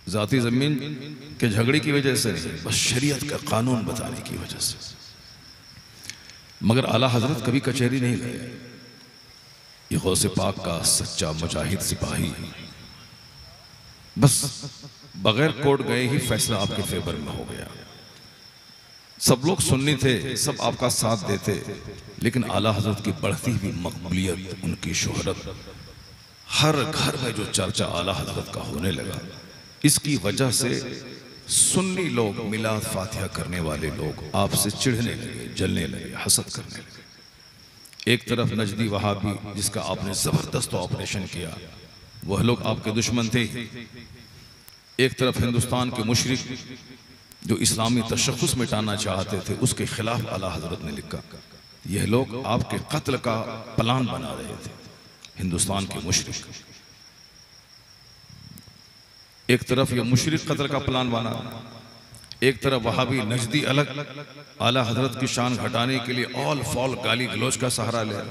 जाती ज़मीन के झगड़े की वजह से नहीं, बस शरीयत का कानून बताने की वजह से। मगर आला हजरत कभी कचहरी नहीं गए। ये गौसे पाक का सच्चा मुजाहिद सिपाही बस बगैर कोर्ट गए ही फैसला आपके फेवर में हो गया। सब लोग सुन्नी थे, सब आपका साथ देते, लेकिन आला हजरत की बढ़ती हुई मकबूलियत, उनकी शोहरत, हर घर में जो चर्चा आला हजरत का होने लगा, इसकी वजह से सुन्नी लोग, मिलाद फातिहा करने वाले लोग आपसे चिढ़ने लगे, जलने लगे, हसद करने लगे। एक तरफ नजदी वहाबी जिसका आपने जबरदस्त ऑपरेशन किया, वह लोग आपके दुश्मन थे। एक तरफ हिंदुस्तान के मुशरिक जो इस्लामी तशख़्ख़ुस मिटाना चाहते थे, उसके खिलाफ आला हजरत ने लिखा, यह लोग आपके कत्ल का प्लान बना रहे थे, हिंदुस्तान के मुशरिक। एक तरफ ये मुशरिक कत्ल का प्लान बना, एक तरफ वहाबी नजदी अलग आला हजरत की शान घटाने के लिए ऑल फॉल गाली गलौज का सहारा ले,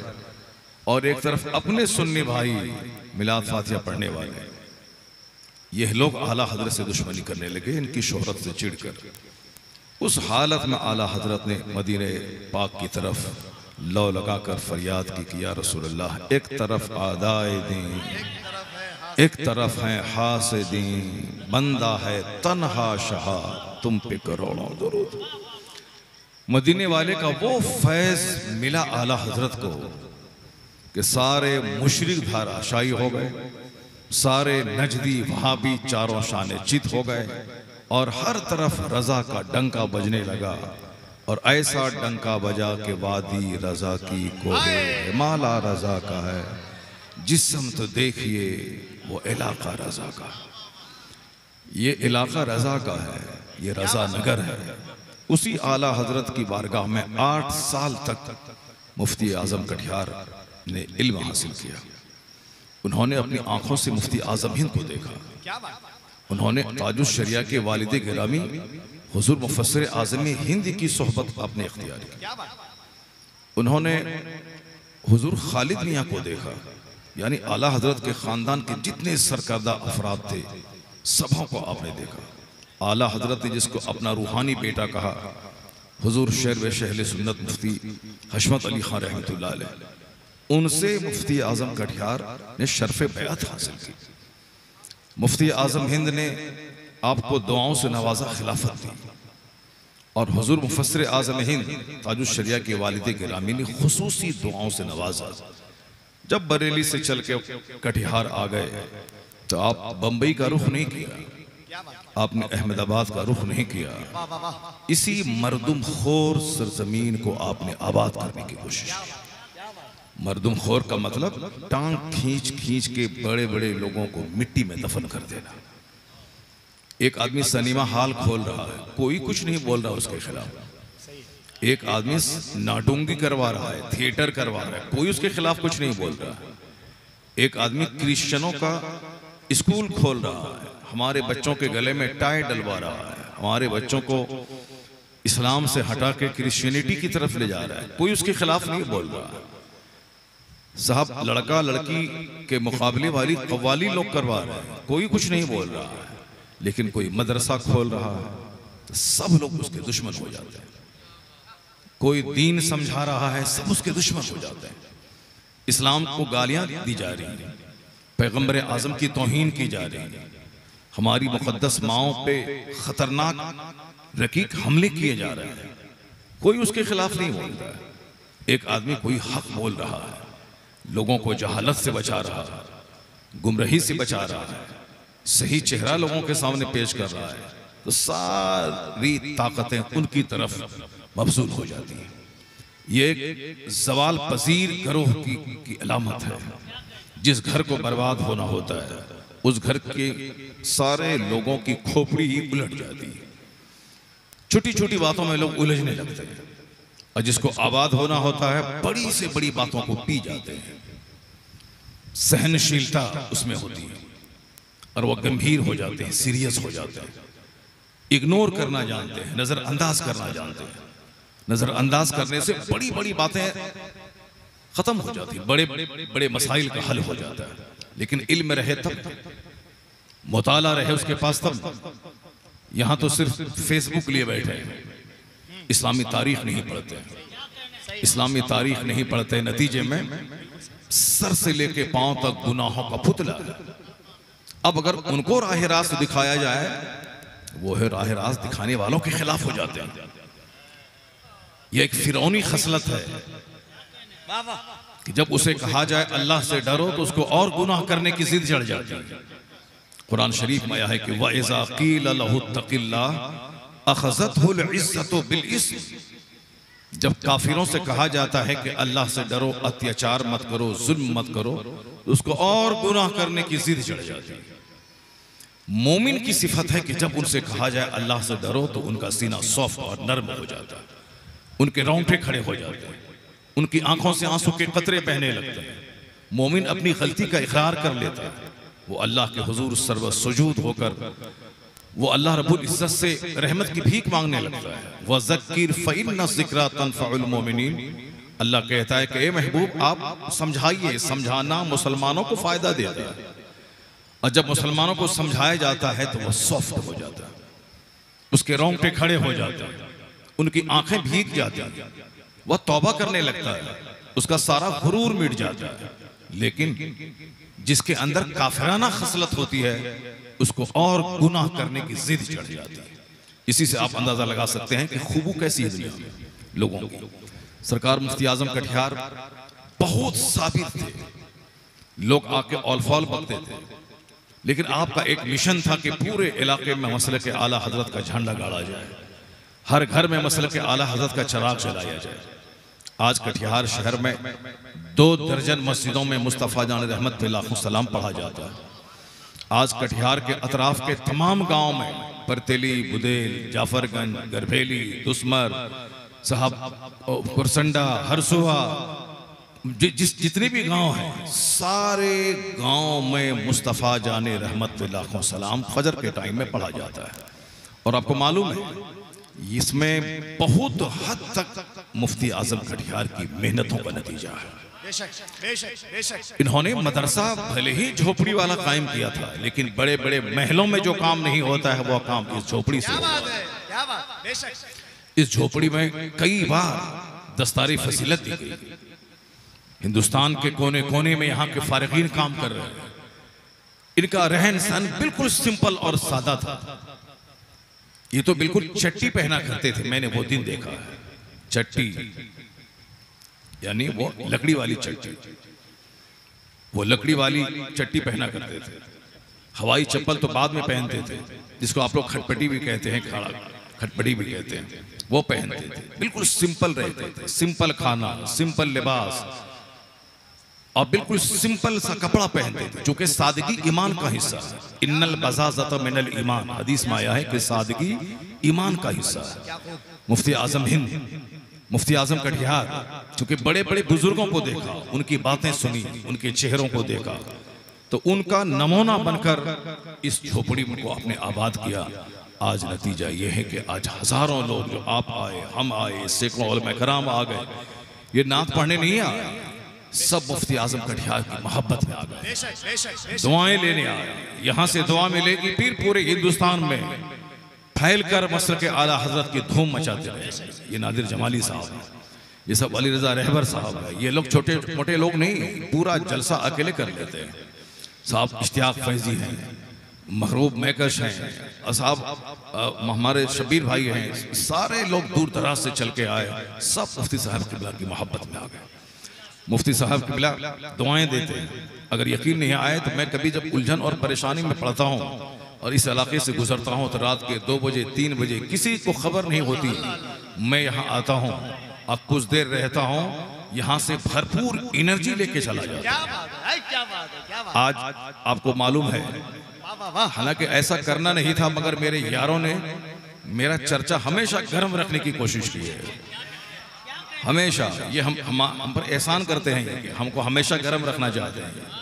और एक तरफ अपने सुन्नी भाई मिलाद फातिहा पढ़ने वाले, यह लोग आला हजरत से दुश्मनी करने लगे, इनकी शोहरत से चिढ़कर। उस हालत में आला हजरत ने मदीने पाक की तरफ लौ लगाकर फरियाद की कि या रसूलल्लाह, एक तरफ आदाए दीन, एक तरफ है हासिदीन, बंदा है तन्हा शहा, तुम पे करोड़ों दुरूद। मदीने वाले का वो फैज मिला आला हजरत को कि सारे मुशरिक धाराशायी हो गए, सारे नजदी वहाबी चारों शाने चित हो गए, और हर तरफ रजा का डंका बजने लगा, और ऐसा डंका बजा के वादी रजा की कोहे माला रजा का है, जिस्म तो देखिए वो इलाका रजा का। ये इलाका रजा का है, ये रजा नगर है। उसी आला हजरत की बारगाह में 8 साल तक मुफ्ती आजम कटिहार ने इल्म हासिल किया। उन्होंने अपनी आंखों से मुफ्ती आजम हिंद को देखा। उन्होंने ताजुश शरिया के वालिद गिरामी हुजूर मुफस्सिर आज़म हिंद की सोहबत अपने इख्तियार की। उन्होंने हुजूर खालिद मियाँ को देखा, यानी आला हजरत के खानदान के जितने सरकर्दा अफराद थे सबों को आपने देखा। आला हजरत ने जिसको अपना रूहानी बेटा कहा, हुजूर शेर व शहले सुन्नत मुफ्ती हशमत अली खान रहमतुल्लाह अलैह, उनसे मुफ्ती आजम कटिहार ने शर्फ़े बैअत हासिल की। मुफ्ती आजम हिंद ने आपको दुआओं से नवाजा, खिलाफत दी, और हुजूर मुफस्सिर आज़म हिंद ताजुश शरिया के वालिद गिरामी ने खुसूसी दुआओं से नवाजा। जब बरेली से चल के कटिहार आ गए तो आप बंबई का रुख नहीं किया, आपने अहमदाबाद का रुख नहीं किया, इसी मर्दुम खोर सरजमीन को आपने आबाद करने की कोशिश की। मर्दुम खोर का मतलब टांग खींच खींच के बड़े बड़े लोगों को मिट्टी में दफन कर देना। एक आदमी सिनेमा हॉल खोल रहा है, कोई कुछ नहीं बोल रहा उसके खिलाफ। एक आदमी नाटुंगी करवा रहा है, थिएटर करवा रहा है, कोई उसके खिलाफ कुछ नहीं बोल रहा है। एक आदमी क्रिश्चियनों का स्कूल खोल रहा है, हमारे बच्चों के गले में टाई डलवा रहा है, हमारे बच्चों को इस्लाम से हटा के क्रिश्चियनिटी की तरफ ले जा रहा है, कोई उसके खिलाफ नहीं बोल रहा। साहब लड़का लड़की के मुकाबले वाली कव्वाली लोग करवा रहे हैं, कोई कुछ नहीं बोल रहा है। लेकिन कोई मदरसा खोल रहा है तो सब लोग उसके दुश्मन हो जाते हैं। कोई दीन समझा रहा है, सब उसके दुश्मन हो जाते हैं। इस्लाम को गालियां दी जा रही हैं, पैगंबर आजम की तौहीन की जा रही है, हमारी मुकद्दस माओं पे खतरनाक रकीक हमले किए जा रहे हैं, कोई उसके खिलाफ नहीं बोल रहा है। एक आदमी कोई हक बोल रहा है, लोगों को जहालत से बचा रहा है, गुमराही से बचा रहा है, सही चेहरा लोगों के सामने पेश कर रहा है, तो सारी ताकतें उनकी तरफ मबसूल हो जाती है। ये एक जवाल पजीर गरोह की अलामत है। जिस घर को बर्बाद होना होता है, उस घर के सारे लोगों की खोपड़ी ही उलट जाती है। छोटी छोटी बातों में लोग उलझने लगते हैं, और जिसको आबाद होना होता है, बड़ी से बड़ी बातों को पी जाते हैं। सहनशीलता उसमें होती है, और वह गंभीर हो जाते हैं, सीरियस हो जाते हैं, इग्नोर करना जानते हैं, नजरअंदाज करना जानते हैं। नजरअंदाज करने से बड़ी बड़ी बातें खत्म हो जाती है, बड़े बड़े मसाइल का हल हो जाता है। लेकिन इल्म रहे तब मुताला रहे उसके पास तब। यहाँ तो सिर्फ फेसबुक लिए बैठे हैं, इस्लामी तारीख नहीं पढ़ते, इस्लामी तारीख नहीं पढ़ते, नतीजे में सर से लेके पांव तक गुनाहों का पुतला है। अब अगर उनको राह रास्त दिखाया जाए, वो है राह रास्त दिखाने वालों के खिलाफ हो जाते हैं। ये एक फिरौनी खसलत है कि जब उसे कहा जाए अल्लाह से डरो तो उसको और गुनाह करने की जिद चढ़ जाती है। कुरान शरीफ में आया है कि वइज़ा क़ील लहु तक़िल्लाह अख़ज़तहुल इज़्ज़तु बिल इस्म, जब काफिरों से कहा जाता है कि अल्लाह से डरो, अत्याचार मत करो, जुल्म मत करो, तो उसको और गुनाह करने की जिद चढ़ जाती है। मोमिन की सिफत है कि जब उनसे कहा जाए अल्लाह से डरो तो उनका सीना सॉफ्ट और नर्म हो जाता है, उनके रोंगटे खड़े हो जाते हैं, उनकी आंखों से आंसू के कतरे बहने लगते हैं। मोमिन अपनी गलती का इकरार कर लेता है, वो अल्लाह के हुजूर सर्व सुजूद होकर वो अल्लाह रब्बुल इज्जत से रहमत की भीख मांगने लगता है। वज़क्किर फ़इन्न ज़िक्रा तनफ़उल मोमिनीन, अल्लाह कहता है कि ए महबूब आप समझाइए, समझाना मुसलमानों को फायदा देता है। और जब मुसलमानों को समझाया जाता है तो वह सॉफ्ट हो जाता है, उसके रोंगटे खड़े हो जाते हैं, उनकी आंखें भीग जाती हैं, वह तौबा करने लगता है, उसका सारा गुरूर मिट जाता है। लेकिन जिसके अंदर काफिराना खसलत होती है उसको और गुनाह करने की जिद चढ़ जाती है। इसी से आप अंदाजा लगा सकते हैं कि खूबू कैसी है दुनिया में लोगों की। सरकार मुफ्ती आजम कटिहार बहुत साबिर थे, लोग आके औल-फौल बकते थे, लेकिन आपका एक मिशन था कि पूरे इलाके में मसले के आला हजरत का झंडा गाड़ा जाए, हर घर में मसले के आला हजरत का चिराग जलाया जाए। आज कटिहार शहर में 2 दर्जन मस्जिदों में मुस्तफ़ा जान रहमत पे लाखों सलाम पढ़ा जाता है। आज कटिहार के अतराफ के तमाम गांव में परतेली, बुदेल, जाफरगंज, गरभेली, दुस्मर साहब, कुरसंडा, हरसुआ, जितने भी गांव हैं, सारे गांव में मुस्तफ़ा जाने रहमत पे लाखों सलाम फजर के टाइम में पढ़ा जाता है। और आपको मालूम है इसमें बहुत हद तक मुफ्ती आजम कटिहार की मेहनतों का नतीजा है। इन्होंने मदरसा भले ही झोपड़ी वाला कायम किया था, लेकिन बड़े बड़े महलों में जो काम नहीं होता है वो काम इस झोपड़ी से होता है। इस झोपड़ी में कई बार दस्तारी फसीलत दी गई। हिंदुस्तान के कोने कोने में यहाँ के फारिगीन काम कर रहे हैं। इनका रहन सहन बिल्कुल सिंपल और सादा था। ये तो बिल्कुल चट्टी पहना करते थे, मैंने वो दिन देखा है। चट्टी यानी वो लकड़ी वाली चट्टी, वो लकड़ी वाली चट्टी पहना करते थे। हवाई चप्पल तो बाद में पहनते थे, जिसको आप लोग खटपटी भी कहते हैं, खाड़ा खटपटी भी कहते हैं, वो पहनते थे। बिल्कुल सिंपल रहते थे, सिंपल खाना, सिंपल लिबास और बिल्कुल सिंपल सा कपड़ा पहनते थे, जो कि सादगी ईमान का हिस्सा है। इन्नल बज़ाज़त मिनल ईमान, हदीस में आया है कि सादगी ईमान का हिस्सा है। मुफ्ती आजम हिंद, मुफ्ती आजम कटिहार, चूंकि बड़े बड़े बुजुर्गों को देखा, उनकी बातें सुनी, उनके चेहरों को देखा, तो उनका नमूना बनकर इस झोपड़ी को आपने आबाद किया। आज नतीजा ये है कि आज हजारों लोग, जो आप आए, हम आए, सैकड़ों उलमा कराम आ गए, ये नात पढ़ने नहीं आए, सब मुफ्ती आजम कटिहार की मोहब्बत में आ गए, दुआएं लेने आए। यहाँ से दुआ मिलेगी, फिर पूरे हिंदुस्तान में फैल कर मसले के आला हजरत की धूम मचाते रहे। ये नादिर जमाली साहब है, ये सब अली रजा रहबर साहब है, ये लोग छोटे मोटे लोग नहीं, पूरा जलसा अकेले कर लेते हैं। साहब इश्तियाक फैजी हैं, महरूब मैकश हैं, साहब हमारे शबीर भाई हैं, सारे लोग दूर दराज से चल के आए, सब मुफ्ती साहब किबला की मोहब्बत में आ गए। मुफ्ती साहब किबला दुआएं देते हैं। अगर यकीन नहीं आए तो मैं कभी जब उलझन और परेशानी में पड़ता हूँ और इस इलाके से गुजरता हूँ तो रात के 2 बजे 3 बजे किसी को खबर नहीं होती, मैं यहाँ आता हूँ और कुछ देर रहता हूँ, यहाँ से भरपूर एनर्जी लेके चला जाता हूँ। आज आपको मालूम है, हालांकि ऐसा करना नहीं था, मगर मेरे यारों ने मेरा चर्चा हमेशा गर्म रखने की कोशिश की है। हमेशा ये हम पर एहसान करते हैं कि हमको हमेशा गर्म रखना चाहते हैं।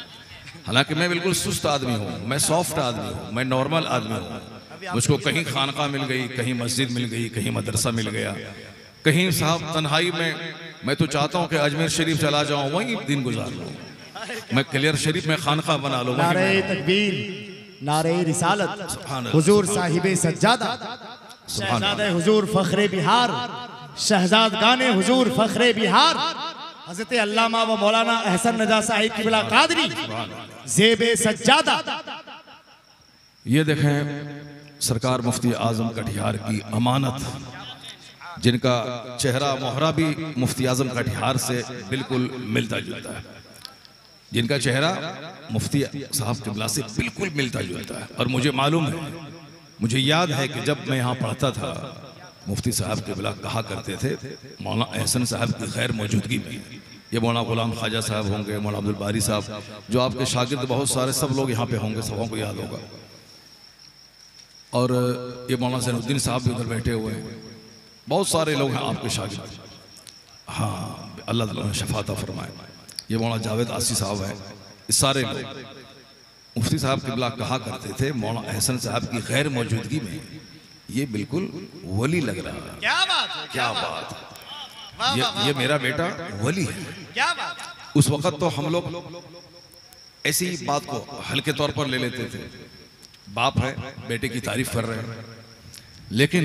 हालांकि मैं बिल्कुल सुस्त आदमी हूँ, मैं सॉफ्ट आदमी हूँ, मैं नॉर्मल आदमी हूँ। मुझको कहीं खानका मिल गई, कहीं मस्जिद मिल गई, कहीं मदरसा मिल गया, कहीं साहब तन्हाई में मैं तो चाहता हूँ कि अजमेर शरीफ चला जाऊँ, वहीं दिन गुजार लूँ। मैं क्लियर शरीफ में खानका बना लूँ। नारे रिसालत हुजूर साहिबे सज्जादा, शहजादे हुजूर फखरे बिहार, शहजाद गाने हुजूर फखरे बिहार, हजरत अल्लामा व मौलाना अहसन रजा साहिब की बिला कादरी ज़ेबे सज्जादा। ये देखें सरकार मुफ्ती आजम कटिहार की अमानत, जिनका चेहरा मोहरा भी मुफ्ती आजम कटिहार से बिल्कुल मिलता जुलता है, जिनका चेहरा मुफ्ती साहब किबला से बिल्कुल मिलता जुलता है। और मुझे मालूम है, मुझे याद है कि जब मैं यहाँ पढ़ता था, मुफ्ती साहब किबला कहा करते थे मौलाना अहसन साहब की गैर मौजूदगी में, ये मौलाना गुलाम ख्वाजा साहब होंगे, मौलाना अब्दुल बारी साहब, जो आपके शागिर्द बहुत सारे सब लोग यहाँ पे होंगे, सबों को याद होगा। और ये मौलाना ज़ैनुद्दीन साहब भी उधर बैठे हुए हैं, बहुत सारे लोग हैं आपके शागिर्द। हाँ, अल्लाह ताला ने शफात फरमाए। ये मौलाना जावेद आसी साहब हैं, ये सारे लोग मुफ्ती साहब किबला कहा करते थे मौलाना अहसन साहब की गैर मौजूदगी में ये बिल्कुल वली लग रहा है। क्या बात है, क्या बात है, ये मेरा बेटा वली है। क्या बात है। उस वक्त तो हम लोग ऐसी बात को हल्के तौर पर ले लेते थे, बाप है बेटे की तारीफ कर रहे हैं, लेकिन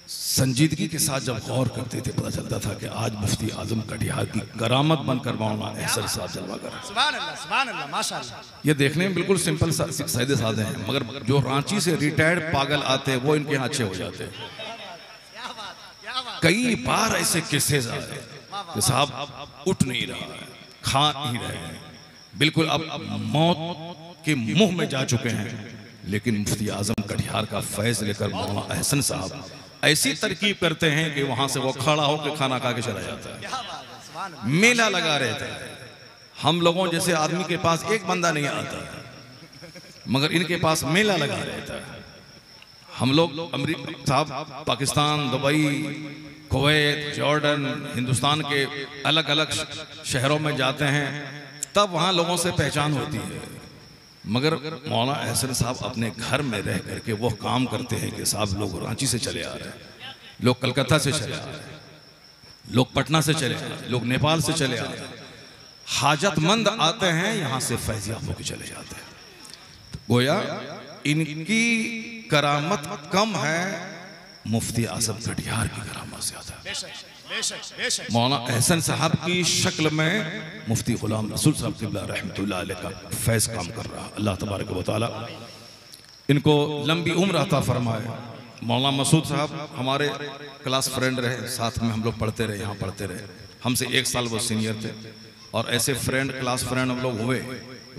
संजीदगी के साथ जब गौर करते थे पता चलता था कि आज मुफ्ती आजम कटिहार की करामत बनकर मौलाना अहसन साहब जलवा कर रहे हैं। सुभान अल्लाह, सुभान अल्लाह, माशाअल्लाह। ये देखने में बिल्कुल सिंपल सीधे साधे हैं, मगर जो रांची से रिटायर्ड पागल आते हैं वो इनके यहाँ अच्छे हो जाते हैं। कई बार ऐसे केसेस आए कि साहब उठ नहीं रहा है, खा नहीं रहे हैं, बिल्कुल अब मौत के मुंह में जा चुके हैं, लेकिन मुफ्ती आजम कटिहार का फैज लेकर मौलाना अहसन साहब ऐसी तरकीब करते हैं कि वहां से वो खड़ा होकर खाना खा के चला जाता है। मेला लगा रहता है। हम लोगों जैसे आदमी के पास एक बंदा नहीं आता, मगर इनके पास मेला लगा रहता है। हम लोग अमेरिका साहब, Pakistan, Dubai, Kuwait, Jordan, Hindustan के अलग अलग शहरों में जाते हैं, तब वहाँ लोगों से पहचान होती है। मगर मौलाना अहसन साहब अपने घर में रह करके वो काम करते हैं कि साहब लोग रांची से चले आ रहे हैं, लोग कलकत्ता से चले आ रहे हैं, लोग पटना से चले आ रहे हैं, लोग नेपाल से चले आ रहे हैं, हाजतमंद आते हैं, यहाँ से फैजियाब होकर चले जाते हैं। तो गोया इनकी करामत कम है, मुफ्ती आजम कटिहार की करामत ज्यादा है। मौलाना अहसन साहब की शक्ल में मुफ्ती गुलाम रसूल साहब क़िबला रहमतुल्लाह अलैह का फैज़ काम कर रहा है। अल्लाह तबारक व तआला इनको लंबी उम्र अता फरमाए। मौलाना मसूद साहब हमारे क्लास फ्रेंड रहे, साथ में हम लोग पढ़ते रहे, यहाँ पढ़ते रहे, हमसे एक साल वो सीनियर थे, और ऐसे फ्रेंड, क्लास फ्रेंड हम लोग हुए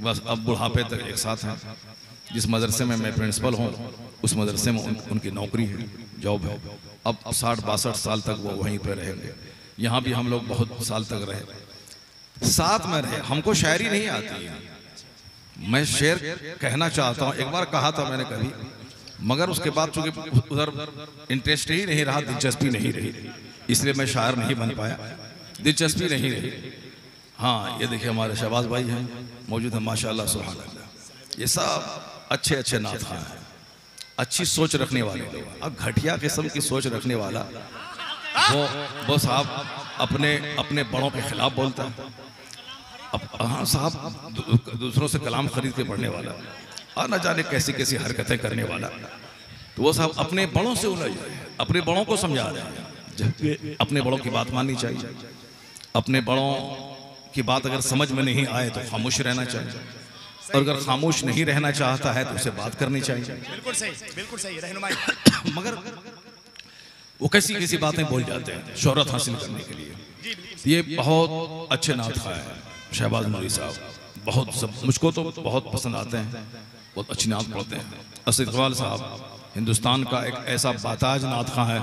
बस अब बुढ़ापे तक एक साथ हैं। जिस मदरसे में मैं प्रिंसिपल हूँ, उस मदरसे में उनकी नौकरी है, जॉब है। अब 60-62 साल तक वो वहीं पर रहेंगे। यहाँ भी हम लोग बहुत साल तक रहे, साथ में रहे। हमको शायरी नहीं आती है, मैं शेर कहना चाहता हूँ, एक बार कहा था मैंने कभी, मगर उसके बाद चूंकि उधर इंटरेस्ट ही नहीं रहा, दिलचस्पी नहीं रही, इसलिए मैं शायर नहीं बन पाया, दिलचस्पी नहीं रही। हाँ, ये देखिए हमारे शहबाज भाई हैं, मौजूद है, माशाल्लाह सुभान अल्लाह। ये सब अच्छे अच्छे नाथ हैं, अच्छी सोच रखने वाले लोग। अब घटिया किस्म की सोच रखने वाला वो साहब अपने बड़ों के खिलाफ बोलता है। अब हाँ साहब, दूसरों से कलाम खरीद के पढ़ने वाला, और न जाने कैसी कैसी हरकतें करने वाला, तो वो साहब अपने बड़ों से उलझ रहे हैं, अपने बड़ों को समझा रहे हैं, जबकि अपने बड़ों की बात माननी चाहिए। अपने बड़ों की बात अगर समझ में नहीं आए तो खामोश रहना चाहिए, और अगर खामोश नहीं रहना चाहता है तो उसे बात करनी चाहिए। बिल्कुल सही रहनुमाई। मगर वो कैसी बातें बोल जाते हैं शोहरत हासिल करने के लिए। ये बहुत अच्छे नाथ हैं शहबाज नूरी साहब, बहुत सब मुझको तो बहुत पसंद आते हैं, बहुत अच्छी नात पढ़ते हैं। असद इकबाल साहब हिंदुस्तान का एक ऐसा बाताज नात खां है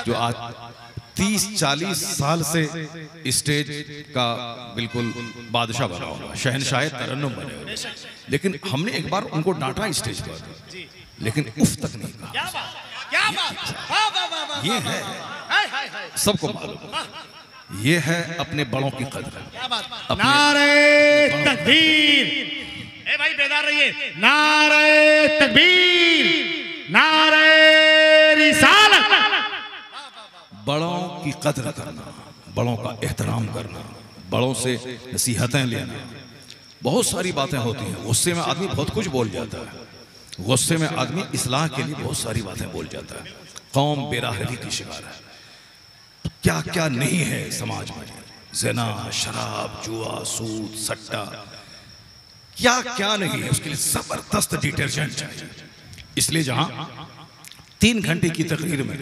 जो आज 30-40 साल से स्टेज का बिल्कुल बादशाह बना हुआ, शहनशाह तरन्नुम बने हुए, लेकिन हमने एक बार उनको डांटा स्टेज पर, लेकिन उफ तक नहीं कहा। ये है, सबको मालूम, ये है अपने बड़ों की कदर। नारे तकबीर, ए भाई बेदार रहिए, नारे तकबीर, नारे रिसालत। बड़ों की कदर करना, बड़ों का एहतराम करना, बड़ों से नसीहतें लेना, बहुत सारी बातें होती हैं। गुस्से में आदमी बहुत कुछ बोल जाता है, गुस्से में आदमी इस्लाह के लिए बहुत सारी बातें बोल जाता है। कौम बेराहगी की शिकार है, क्या क्या नहीं है समाज में, ज़िना, शराब, जुआ, सूद, सट्टा, क्या क्या नहीं है। उसके लिए जबरदस्त डिटर्जेंट चाहिए। इसलिए जहां 3 घंटे की तकरीर में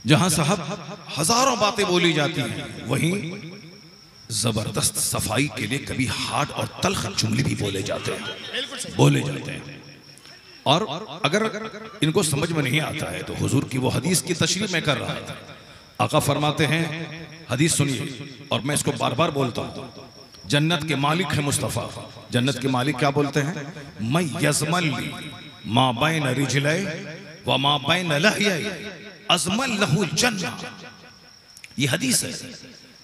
जहां साहब हजारों बातें बोली जाती हैं, वहीं जबरदस्त सफाई के लिए कभी हार्ड और तल्ख जुमले भी बोले जाते हैं। और अगर इनको समझ में नहीं आता है तो हुजूर की वो हदीस की तशरीह मैं कर रहा था। आका फरमाते हैं, हदीस सुनिए और मैं इसको बार बार बोलता हूँ, जन्नत के मालिक है मुस्तफ़ा। जन्नत के मालिक क्या बोलते हैं? मैं यज़मल मा बैन रिजलै व मा बैन लहयै अज़मल लहुल जन्ना। ये हदीस है,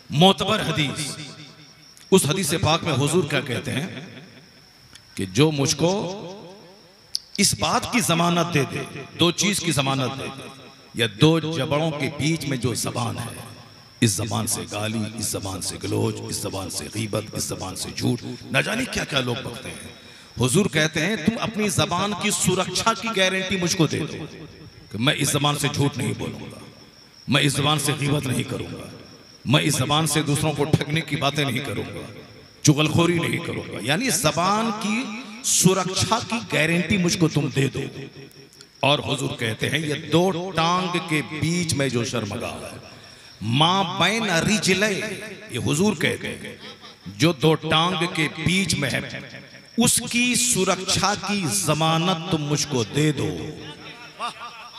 मोतबर हदीस। उस हदीस पाक में हुजूर क्या कहते हैं कि जो मुझको इस बात की जमानत दे दे, 2 चीज की जमानत दे दे, या 2 जबड़ों के बीच में जो जबान है, इस जबान से गाली, इस जबान से गलोच, इस जबान से गीबत, इस जबान से झूठ, न जाने क्या क्या लोग बकते हैं। हुजूर कहते हैं तुम अपनी जबान की सुरक्षा की गारंटी मुझको दे दो कि मैं इस जबान से झूठ नहीं बोलूंगा, मैं इस जबान से गीबत नहीं करूंगा, मैं इस जबान से दूसरों को ठगने की बातें नहीं करूंगा, चुगलखोरी नहीं करूंगा। यानी इस जबान की सुरक्षा की गारंटी मुझको तुम दे दो। और हुजूर कहते हैं ये 2 टांग के बीच में जो शर्मगा है, मां बैन रिजलै, ये हुजूर कहते हैं जो 2 टांग के बीच में है, उसकी सुरक्षा की जमानत तुम मुझको दे दो।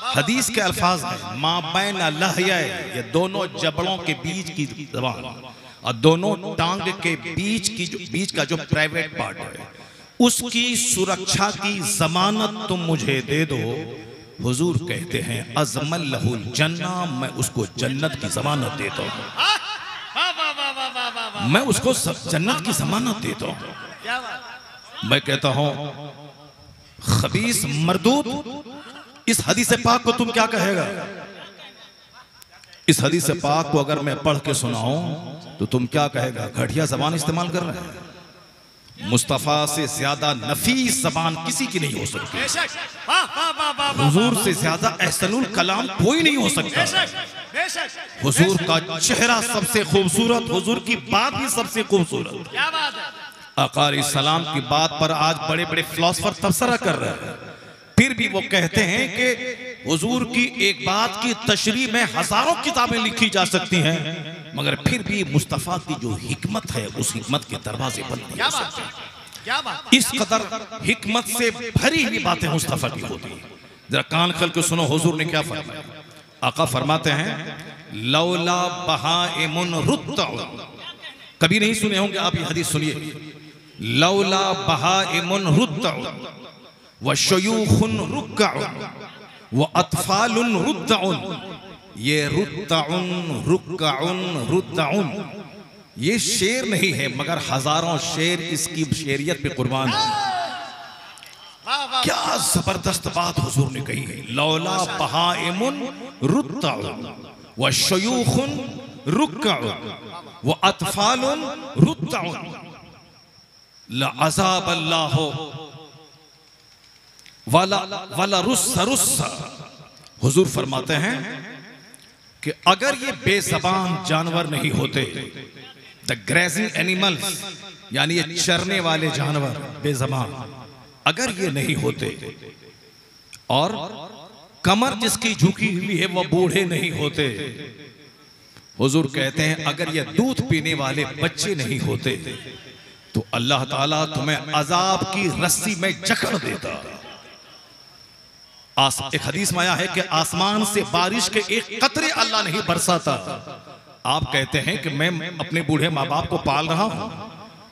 हदीस के अल्फाज है मां बैन लहयै, ये दोनों जबड़ों के बीच की जबान और दोनों टांग के बीच का जो प्राइवेट पार्ट है, उसकी सुरक्षा की जमानत तुम मुझे दे दो। हुजूर कहते हैं अज़मल लहुल जन्ना, मैं उसको जन्नत की जमानत देता हूं, मैं उसको जन्नत की जमानत देता हूं। मैं कहता हूं खबीस मरदूद, इस हदीस पाक को तुम क्या कहेगा? इस हदीस पाक को अगर मैं पढ़ के सुनाऊं तो तुम क्या कहेगा? घटिया जबान इस्तेमाल कर रहे हैं। मुस्तफा से ज्यादा नफीस जबान किसी की नहीं हो सकती, हुजूर से ज्यादा एहसनुल कलाम कोई नहीं हो सकता। हुजूर का चेहरा सबसे खूबसूरत, हुजूर की बात भी सबसे खूबसूरत। आका अलैहिस्सलाम की बात पर आज बड़े बड़े फिलोसोफर तबसरा कर रहे हैं, फिर भी वो कहते हैं कि हुजूर की एक बात की तशरीह में हजारों किताबें लिखी जा सकती हैं, मगर फिर भी मुस्तफा की जो हिकमत है उस हिकमत के दरवाजे बंद नहीं हो सकते। इस कदर हिकमत से भरी हुई बातें मुस्तफा की होती हैं। जरा कान खोल के सुनो हुजूर ने क्या फरमाया। आका फरमाते हैं लौला बहाइमुन रुत्ता, कभी नहीं सुने होंगे आप ये हदीस सुनिए। लौला बहाइमुन रुत्ता व शयूखुन रुक्काउन व अतफालुन रुद्दाउन, ये रुद्दाउन रुक्काउन रुद्दाउन ये शेर नहीं है, मगर हजारों शेर इसकी शेरियत पे कुर्बान है। क्या जबरदस्त बात हुजूर ने कही है। लौला बहाइमुन रुद्दाउन व शयूखुन रुक्काउन व अतफालुन रुद्दाउन लअज़ाब अल्लाह वाला रुस्सा रुस्सा। हुजूर फरमाते हैं कि अगर ये बेज़बान जानवर नहीं होते, द ग्रेजिंग एनिमल्स, यानी ये चरने वाले जानवर बेज़बान, अगर ये नहीं होते और कमर जिसकी झुकी हुई है वो बूढ़े नहीं होते, हुजूर कहते हैं अगर ये दूध पीने वाले बच्चे नहीं होते तो अल्लाह ताला तुम्हें अजाब की रस्सी में जकड़ देता। एक हदीस में आया है कि आसमान से बारिश के एक कतरे अल्लाह नहीं बरसाता। आप कहते हैं कि मैं अपने बूढ़े माँ बाप को पाल रहा हूं,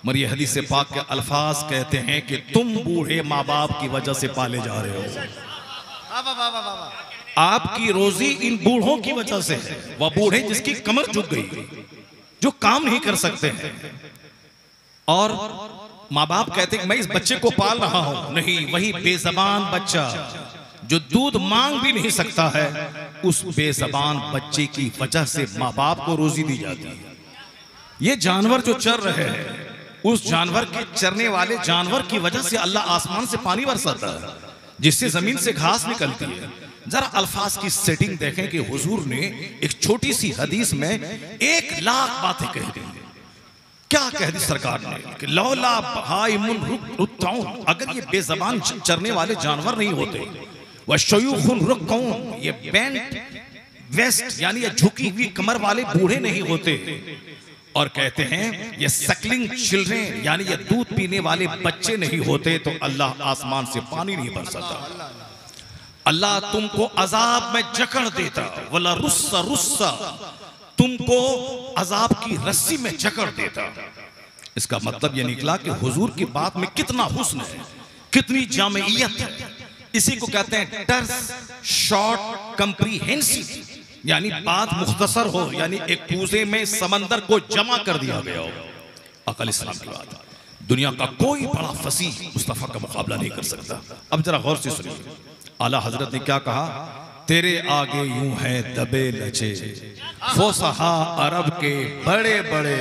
मगर ये हदीस से पाक के अल्फाज कहते हैं कि तुम बूढ़े माँ बाप की वजह से पाले जा रहे हो। आपकी रोजी इन बूढ़ों की वजह से है। वह बूढ़े जिसकी कमर झुक गई, जो काम नहीं कर सकते हैं, और माँ बाप कहते हैं कि मैं इस बच्चे को पाल रहा हूं। नहीं, वही बेजबान बच्चा जो दूध मांग भी नहीं सकता है, उस बेजबान बच्चे की वजह से माँ बाप को रोजी दी जाती है। ये जानवर जो चर रहे हैं, उस जानवर के चरने वाले जानवर की वजह से अल्लाह आसमान से पानी बरसाता है, जिससे जमीन से घास निकलती है। जरा अल्फाज की सेटिंग देखें कि हुजूर ने एक छोटी सी हदीस में 1 लाख बातें कह दी। क्या कह दी सरकार ने कि लौला बहाइमुन रुत्तौन, अगर ये बेजबान चरने वाले जानवर नहीं होते, वह शयूखुन रुक्कौन, ये बेंट वेस्ट यानी ये झुकी हुई कमर वाले बूढ़े नहीं होते, और कहते हैं ये सकलिंग चिल्ड्रेन यानी ये दूध पीने वाले बच्चे नहीं होते, तो अल्लाह आसमान से पानी नहीं बरसाता। अल्लाह तुमको अजाब में जकड़ देता, वला रुस्सा रुस्सा, तुमको अजाब की रस्सी में जकड़ देता। इसका मतलब यह निकला कि हुजूर की बात में कितना हुस्न है, कितनी जामियत है। इसी को कहते हैं टर्स शॉर्ट कंप्रीहेंसिव, यानी बात मुख्तसर हो, यानी एक कूजे में समंदर को जमा कर दिया गया हो। अकल इस्लाम की बात, दुनिया का कोई बड़ा फसीह मुस्तफा का मुकाबला नहीं कर सकता। अब जरा गौर से सुनिए, आला हजरत ने क्या कहा, तेरे आगे यूं है दबे लचे फोसहा अरब के बड़े बड़े,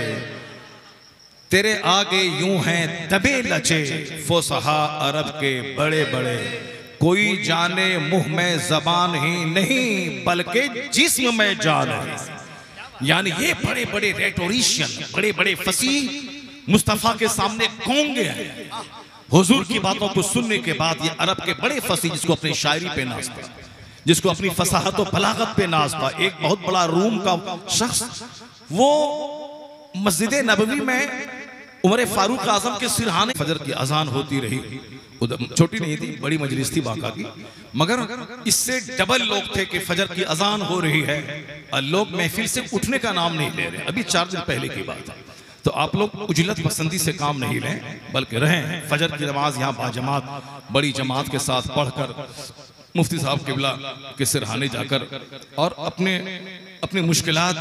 तेरे आगे यूं हैं दबे लचे फोसहा अरब के बड़े बड़े, कोई जाने मुंह में जबान ही नहीं बल्कि जिस्म में जान है। यानी ये बड़े बड़े रेटोरिशियन, बड़े बड़े फसीह मुस्तफा के सामने गूंगे हैं। हुजूर की बातों को सुनने के बाद ये अरब के बड़े फसीह, जिसको अपनी शायरी पे नाचता, जिसको अपनी फसाहत और बलागत पे नाचता, एक बहुत बड़ा रूम का शख्स, वो मस्जिद नबवी में उमर फारूक आजम के सिरहाने फजर की अजान होती रही। छोटी नहीं थी, बड़ी मजलिस थी बाका की, मगर इससे डबल लोग थे कि फजर की अजान हो रही है और लोग महफिल से उठने का नाम नहीं ले रहे। अभी 4 दिन पहले की बात है। तो आप लोग उजलत पसंदी से काम नहीं लें, बल्कि रहें फजर की नमाज यहाँ बाजमात बड़ी जमात के साथ पढ़कर मुफ्ती साहब किबला के सिरहाने जाकर और अपने मुश्किलात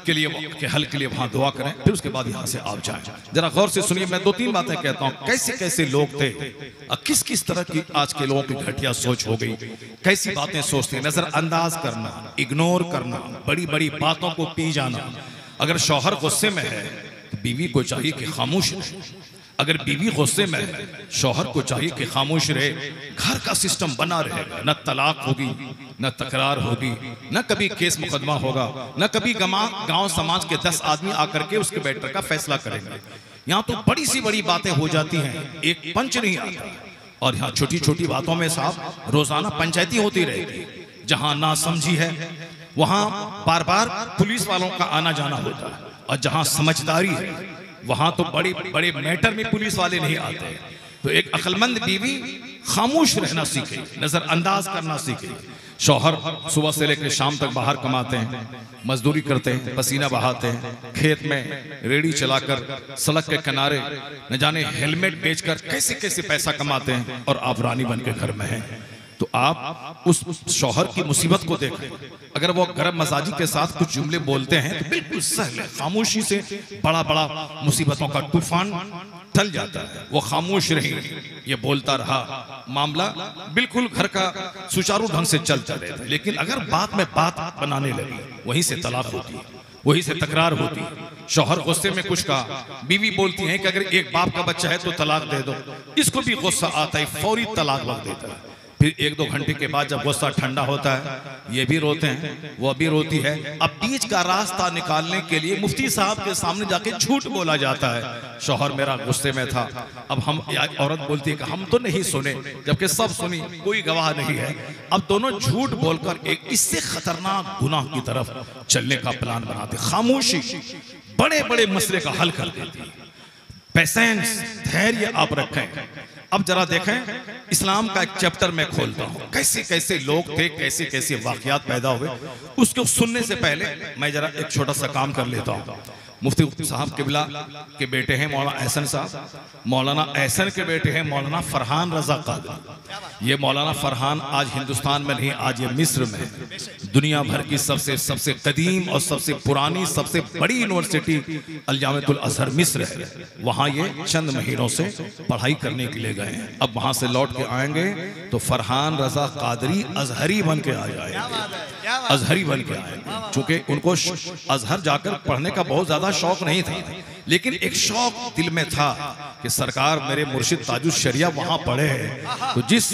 के लिए के हल के लिए वहाँ दुआ करें, फिर उसके बाद यहाँ से आप जाएं। जरा गौर से सुनिए, मैं 2-3 बातें कहता हूँ। कैसे कैसे लोग थे और किस किस तरह की आज के लोगों की घटिया सोच हो गई, कैसी बातें सोचते हैं, नजरअंदाज करना, इग्नोर करना, बड़ी बड़ी बातों को पी जाना। अगर शौहर गुस्से में है तो बीवी को चाहिए कि खामोश रहे, अगर बीवी गुस्से में है शौहर को चाहिए कि खामोश रहे। घर का सिस्टम बना रहेगा, न तलाक होगी, न तकरार होगी, न कभी केस मुकदमा होगा, न कभी गांव समाज के 10 आदमी आकर के उसके मैटर का फैसला करेंगे। यहाँ तो बड़ी सी बड़ी बातें हो जाती हैं, एक पंच नहीं आता, और यहाँ छोटी छोटी बातों में साहब रोजाना पंचायती होती रहेगी। जहाँ ना समझी है वहाँ बार बार पुलिस वालों का आना जाना होता है, और जहाँ समझदारी है वहां तो बड़े बड़े मैटर में पुलिस वाले नहीं आते। तो एक अक्लमंद बीवी खामोश रहना सीखे, नजरअंदाज करना सीखे। शौहर सुबह से लेकर शाम तक बाहर कमाते हैं, मजदूरी करते हैं, पसीना बहाते हैं, खेत में रेड़ी चलाकर सड़क के किनारे न जाने हेलमेट बेचकर कैसे कैसे पैसा कमाते हैं, और आप रानी बन के घर में हैं। तो आप उस शौहर की मुसीबत को देखें। अगर वो गरम मजाजी के साथ कुछ जुमले बोलते हैं तो बिल्कुल सहल है, खामोशी से बड़ा बड़ा मुसीबतों का तूफान टल जाता है। वो खामोश रही, ये बोलता रहा, मामला बिल्कुल घर का सुचारू ढंग से चलता रहता है। लेकिन अगर बात में बात बनाने लगी, वहीं से तलाक होती है, वहीं से तकरार होती है। शौहर गुस्से में कुछ कहा, बीवी बोलती है कि अगर एक बाप का बच्चा है तो तलाक दे दो। इसको भी गुस्सा आता है, फौरी तलाक लग देता है। फिर 1-2 घंटे के बाद जब गुस्सा ठंडा होता है, ये भी रोते हैं, वो भी रोती है। अब बीच का रास्ता निकालने के लिए मुफ्ती साहब के सामने जाके झूठ बोला जाता है, शौहर मेरा गुस्से में था। अब हम औरत बोलती है कि हम तो नहीं सुने, जबकि सब सुनी, कोई गवाह नहीं है। अब दोनों झूठ बोलकर एक इससे खतरनाक गुनाह की तरफ चलने का प्लान बनाते। खामोशी बड़े बड़े मसले का हल कर देती है। पेशेंस, धैर्य आप रखें। अब जरा देखें, इस्लाम का एक चैप्टर मैं खोलता हूं, कैसे कैसे लोग थे, कैसे कैसे वाकयात पैदा हुए। उसको सुनने से पहले मैं जरा एक छोटा सा काम कर लेता हूं। मुफ्ती साहब किबला के बेटे हैं मौलाना एहसन साहब, मौलाना एहसन के बेटे हैं मौलाना फरहान रजा कादरी। ये मौलाना फरहान आज हिंदुस्तान में नहीं, आज ये मिस्र में है। दुनिया भर की सबसे कदीम और सबसे पुरानी, सबसे बड़ी यूनिवर्सिटी अल-जामिअतुल अज़हर मिस्र है। वहाँ ये चंद महीनों से पढ़ाई करने के लिए गए हैं। अब वहाँ से लौट के आएंगे तो फरहान रजा कादरी अजहरी बन के आ जाएंगे, अजहरी बन के आएंगे। चूंकि उनको अजहर जाकर पढ़ने का बहुत ज्यादा शौक नहीं था, लेकिन एक शौक दिल में था कि सरकार मेरे मुर्शिद ताजुल शरिया वहां पढ़े हैं, तो जिस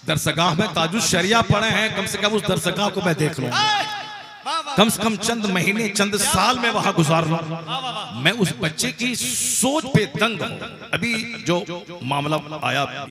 दरसगाह में ताजुल शरिया पढ़े हैं कम से कम उस दरसगाह को मैं देख लूं, कम से कम चंद महीने चंद साल में वहां गुजार लूं। मैं उस बच्चे की सोच पे दंग हूं। अभी जो मामला आया